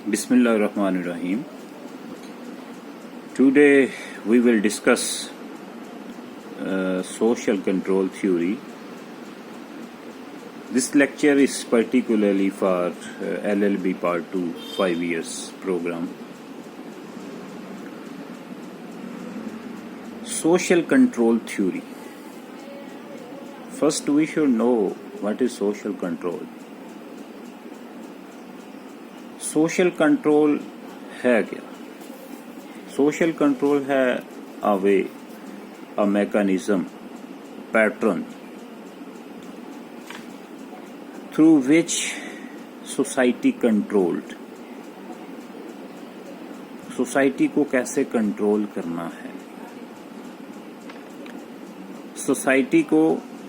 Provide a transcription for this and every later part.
Bismillahirrahmanirrahim. Today we will discuss social control theory. This lecture is particularly for LLB Part 2 5 years program. Social control theory. First we should know what is social control. Social control ہے کیا؟ Social control ہے a mechanism, pattern through which society controlled. Society کو کیسے control کرنا ہے؟ Society کو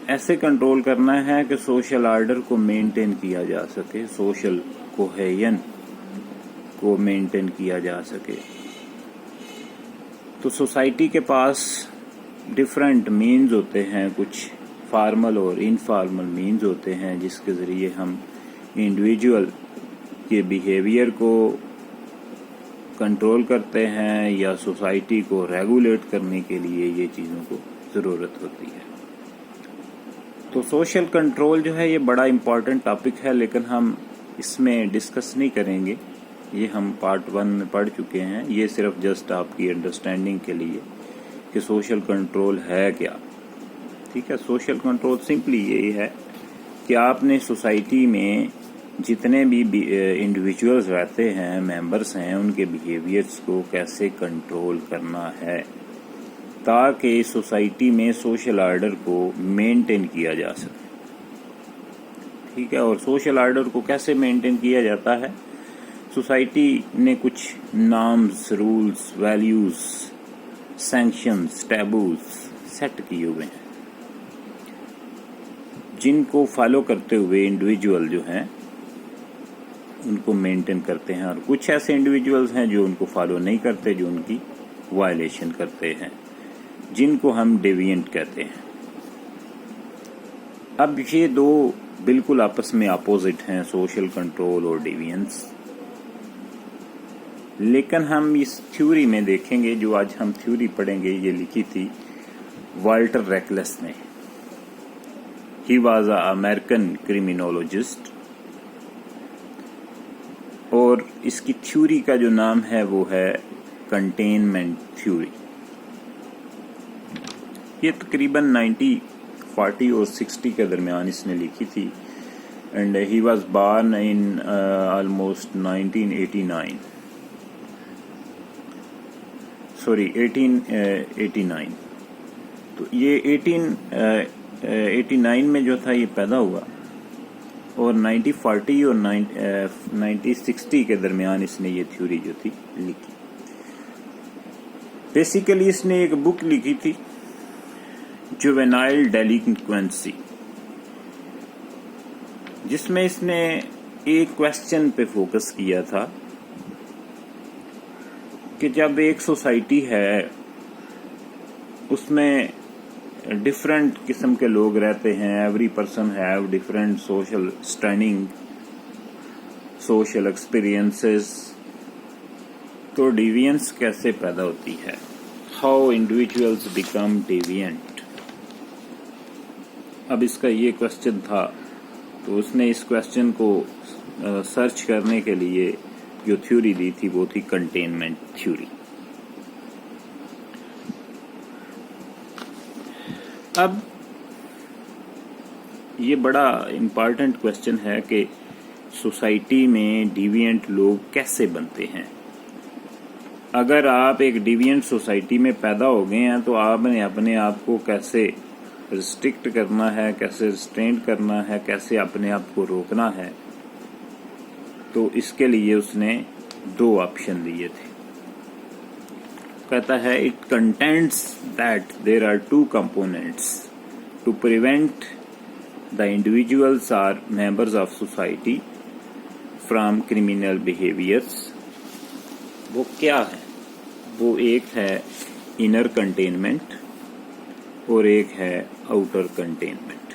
ایسے control کرنا ہے کہ سوشل آرڈر کو مینٹین کیا جا سکے، سوشل کوہیژن کو مینٹین کیا جا سکے. تو سوسائٹی کے پاس ڈفرینٹ مینز ہوتے ہیں، کچھ فارمل اور انفارمل مینز ہوتے ہیں جس کے ذریعے ہم انڈیویجول کے بیہیویئر کو کنٹرول کرتے ہیں یا سوسائٹی کو ریگولیٹ کرنے کے لیے یہ چیزوں کو ضرورت ہوتی ہے. تو سوشل کنٹرول جو ہے یہ بڑا امپورٹنٹ ٹاپک ہے، لیکن ہم اس میں ڈسکس نہیں کریں گے. یہ ہم پارٹ 1 میں پڑھ چکے ہیں. یہ صرف جسٹ آپ کی انڈرسٹینڈنگ کے لیے کہ سوشل کنٹرول ہے کیا. ٹھیک ہے، سوشل کنٹرول سمپلی یہی ہے کہ آپ نے سوسائٹی میں جتنے بھی انڈیویجولز رہتے ہیں، ممبرس ہیں، ان کے بیہیویئرس کو کیسے کنٹرول کرنا ہے تاکہ سوسائٹی میں سوشل آرڈر کو مینٹین کیا جا سکے. ٹھیک ہے، اور سوشل آرڈر کو کیسے مینٹین کیا جاتا ہے؟ سوسائٹی نے کچھ norms, rules, values, sanctions, taboos set کیے ہوئے ہیں جن کو فالو کرتے ہوئے انڈیویجول جو ہیں ان کو مینٹین کرتے ہیں، اور کچھ ایسے انڈیویجولز ہیں جو ان کو فالو نہیں کرتے، جو ان کی وائلیشن کرتے ہیں، جن کو ہم ڈیوینٹ کہتے ہیں. اب یہ دو بالکل آپس میں اپوزٹ ہیں، سوشل کنٹرول اور ڈیوینس. لیکن ہم اس تھیوری میں دیکھیں گے، جو آج ہم تھیوری پڑھیں گے، یہ لکھی تھی والٹر ریکلس نے. ہی واز اے امریکن کریمینولوجسٹ، اور اس کی تھیوری کا جو نام ہے وہ ہے کنٹینمنٹ تھیوری. یہ تقریباً 1940 اور 60 کے درمیان اس نے لکھی تھی. And he was barn in almost 1889. تو یہ 1889 میں جو تھا یہ پیدا ہوا، اور 1940 اور 1960 کے درمیان اس نے یہ تھیوری جو تھی لکھی. بیسیکلی اس نے ایک بک لکھی تھی، جوینائل ڈیلینکوینسی، جس میں اس نے ایک کویسچن پہ فوکس کیا تھا کہ جب ایک سوسائٹی ہے اس میں ڈفرینٹ قسم کے لوگ رہتے ہیں، every person have different social standing, social experiences, تو ڈیوینس کیسے پیدا ہوتی ہے؟ How individuals become deviant. اب اس کا یہ کویسچن تھا، تو اس نے اس کویسچن کو سرچ کرنے کے لیے جو تھیوری دی تھی وہ تھی کنٹینمنٹ تھیوری. اب یہ بڑا امپارٹنٹ کویسچن ہے کہ سوسائٹی میں ڈیوینٹ لوگ کیسے بنتے ہیں. اگر آپ ایک ڈیوینٹ سوسائٹی میں پیدا ہو گئے ہیں تو آپ نے اپنے آپ کو کیسے ریسٹرکٹ کرنا ہے، کیسے ریسٹرینٹ کرنا ہے، کیسے اپنے آپ کو روکنا ہے. تو اس کے لیے اس نے 2 آپشن دیے تھے. کہتا ہے it contents that there are 2 components to prevent the individuals are members of society from criminal behaviours. وہ کیا ہے؟ وہ ایک ہے انر کنٹینمنٹ اور ایک ہے outer containment.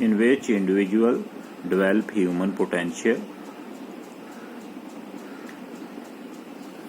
in which individual develop human potential।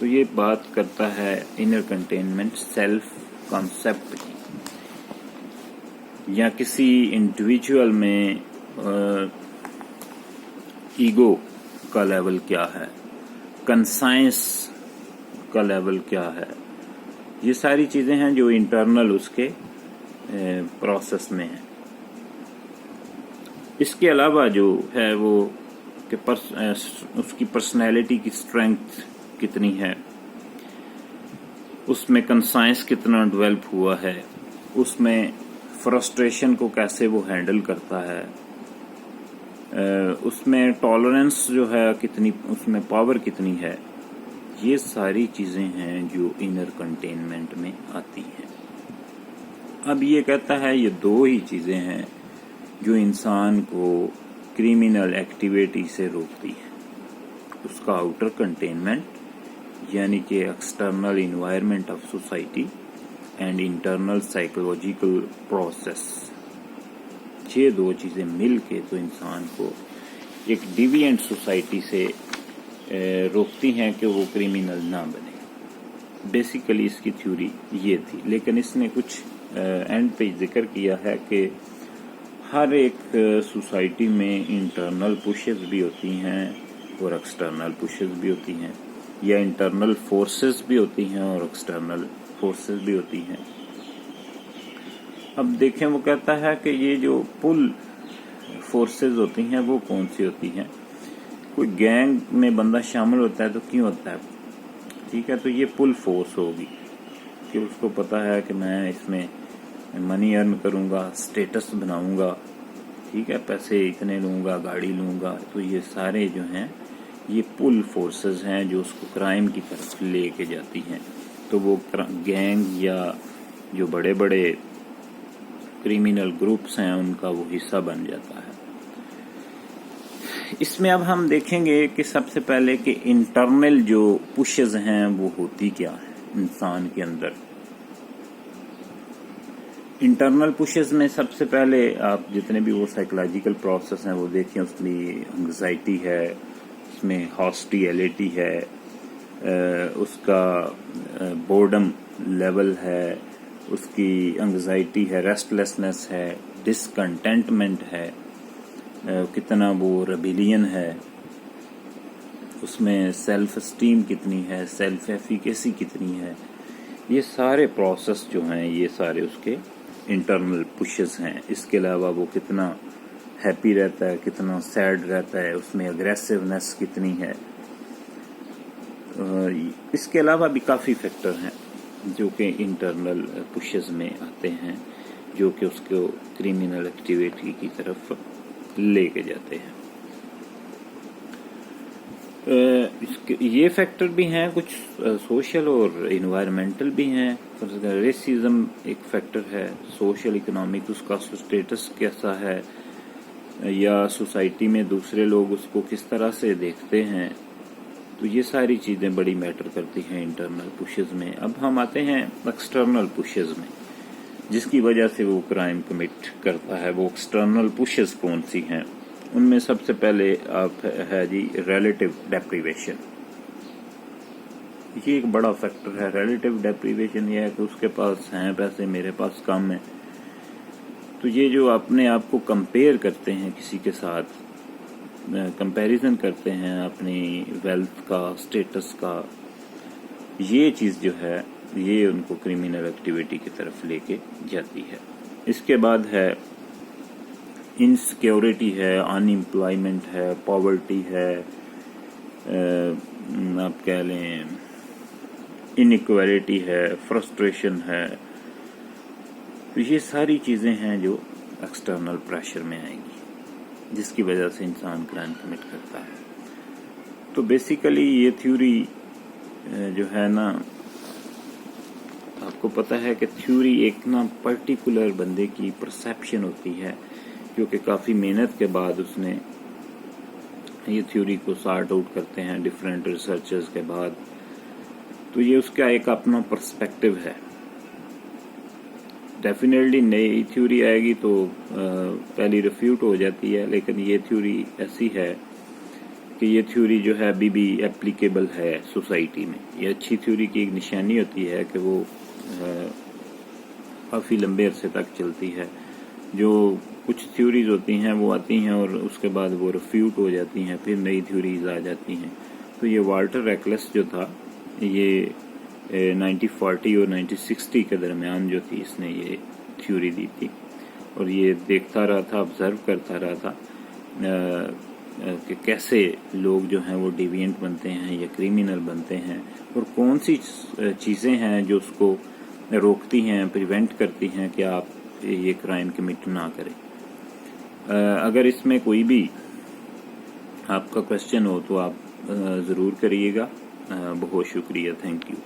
تو یہ بات کرتا ہے انر کنٹینمنٹ سیلف کانسیپٹ کی، یا کسی انڈیویجول میں ایگو کا لیول کیا ہے، کنسائنس کا لیول کیا ہے. یہ ساری چیزیں ہیں جو انٹرنل اس کے پروسیس میں ہیں. اس کے علاوہ جو ہے وہ کہ اس کی پرسنالٹی کی اسٹرینگتھ کتنی ہے، اس میں کنسائنس کتنا ڈیولپ ہوا ہے، اس میں فرسٹریشن کو کیسے وہ ہینڈل کرتا ہے، اس میں ٹالرنس جو ہے کتنی، اس میں پاور کتنی ہے. یہ ساری چیزیں ہیں جو انر کنٹینمنٹ میں آتی ہیں. اب یہ کہتا ہے یہ دو ہی چیزیں ہیں جو انسان کو کریمنل ایکٹیویٹی سے روکتی ہیں. اس کا آؤٹر کنٹینمنٹ یعنی کہ external environment of society and internal psychological process. یہ دو چیزیں مل کے تو انسان کو ایک ڈیوینٹ سوسائٹی سے روکتی ہیں کہ وہ کریمنل نہ بنے. بیسیکلی اس کی تھیوری یہ تھی، لیکن اس نے کچھ اینڈ پہ ذکر کیا ہے کہ ہر ایک سوسائٹی میں انٹرنل پشز بھی ہوتی ہیں اور ایکسٹرنل پشز بھی ہوتی ہیں، یا انٹرنل فورسز بھی ہوتی ہیں اور ایکسٹرنل فورسز بھی ہوتی ہیں. اب دیکھیں وہ کہتا ہے کہ یہ جو پل فورسز ہوتی ہیں وہ کون سی ہوتی ہیں. کوئی گینگ میں بندہ شامل ہوتا ہے تو کیوں ہوتا ہے؟ ٹھیک ہے، تو یہ پل فورس ہوگی کہ اس کو پتا ہے کہ میں اس میں منی ارن کروں گا، سٹیٹس بناؤں گا، ٹھیک ہے، پیسے اتنے لوں گا، گاڑی لوں گا. تو یہ سارے جو ہیں یہ پل فورسز ہیں جو اس کو کرائم کی طرف لے کے جاتی ہیں. تو وہ گینگ یا جو بڑے بڑے کریمنل گروپس ہیں ان کا وہ حصہ بن جاتا ہے. اس میں اب ہم دیکھیں گے کہ سب سے پہلے کہ انٹرنل جو پشز ہیں وہ ہوتی کیا ہیں انسان کے اندر. انٹرنل پشز میں سب سے پہلے آپ جتنے بھی وہ سائیکولوجیکل پروسیس ہیں وہ دیکھیں. اس میں انگزائٹی ہے، اس میں ہاسٹیلٹی ہے، اس کا بورڈم لیول ہے، اس کی انگزائٹی ہے، ریسٹلیسنس ہے، ڈسکنٹینٹمنٹ ہے، کتنا وہ ریبیلین ہے، اس میں سیلف اسٹیم کتنی ہے، سیلف ایفیکیسی کتنی ہے. یہ سارے پروسیس جو ہیں یہ سارے اس کے انٹرنل پشز ہیں. اس کے علاوہ وہ کتنا ہیپی رہتا ہے، کتنا سیڈ رہتا ہے، اس میں اگریسونیس کتنی ہے. اس کے علاوہ بھی کافی فیکٹر ہیں جو کہ انٹرنل پشز میں آتے ہیں جو کہ اس کو کریمنل ایکٹیویٹی کی طرف لے کے جاتے ہیں. یہ فیکٹر بھی ہیں کچھ سوشل اور انوائرمنٹل بھی ہیں. ریسزم ایک فیکٹر ہے، سوشل اکنامک اس کا سٹیٹس کیسا ہے، یا سوسائٹی میں دوسرے لوگ اس کو کس طرح سے دیکھتے ہیں. تو یہ ساری چیزیں بڑی میٹر کرتی ہیں انٹرنل پشز میں. اب ہم آتے ہیں ایکسٹرنل پشز میں جس کی وجہ سے وہ کرائم کمٹ کرتا ہے. وہ ایکسٹرنل پشز کون سی ہیں؟ ان میں سب سے پہلے آپ ہے جی ریلیٹو ڈیپریویشن. یہ ایک بڑا فیکٹر ہے. ریلیٹو ڈیپریویشن یہ ہے کہ اس کے پاس ہیں پیسے، میرے پاس کم ہیں. تو یہ جو اپنے آپ کو کمپیئر کرتے ہیں کسی کے ساتھ، کمپیریزن کرتے ہیں اپنی ویلتھ کا، سٹیٹس کا، یہ چیز جو ہے یہ ان کو کریمنل ایکٹیویٹی کی طرف لے کے جاتی ہے. اس کے بعد ہے انسیکیورٹی ہے، ان امپلائمنٹ ہے، پاورٹی ہے، آپ کہہ لیں انیکویلٹی ہے، فرسٹریشن ہے. تو یہ ساری چیزیں ہیں جو ایکسٹرنل پریشر میں آئیں گی جس کی وجہ سے انسان کرائم کمٹ کرتا ہے. تو بیسیکلی یہ تھیوری جو ہے نا، آپ کو پتہ ہے کہ تھیوری ایک نا پرٹیکولر بندے کی پرسیپشن ہوتی ہے جو کہ کافی محنت کے بعد اس نے یہ تھیوری کو سارٹ آؤٹ کرتے ہیں ڈفرینٹ ریسرچز کے بعد. تو یہ اس کا ایک اپنا پرسپیکٹو ہے. ڈیفینیٹلی نئی تھیوری آئے گی تو پہلی ریفیوٹ ہو جاتی ہے، لیکن یہ تھیوری ایسی ہے کہ یہ تھیوری جو ہے ابھی بھی اپلیکیبل ہے سوسائٹی میں. یہ اچھی تھیوری کی ایک نشانی ہوتی ہے کہ وہ کافی لمبے عرصے تک چلتی ہے. جو کچھ تھیوریز ہوتی ہیں وہ آتی ہیں اور اس کے بعد وہ ریفیوٹ ہو جاتی ہیں، پھر نئی تھیوریز آ جاتی ہیں. تو یہ والٹر ریکلس جو تھا یہ 1940 اور 1960 کے درمیان جو تھی اس نے یہ تھیوری دی تھی، اور یہ دیکھتا رہا تھا، آبزرو کرتا رہا تھا کہ کیسے لوگ جو ہیں وہ ڈیوینٹ بنتے ہیں یا کریمنل بنتے ہیں، اور کون سی چیزیں ہیں جو اس کو روکتی ہیں، پریونٹ کرتی ہیں کہ آپ یہ کرائم کمٹ نہ کریں. اگر اس میں کوئی بھی آپ کا کوشچن ہو تو آپ ضرور کریے گا. بہت شکریہ. Thank you.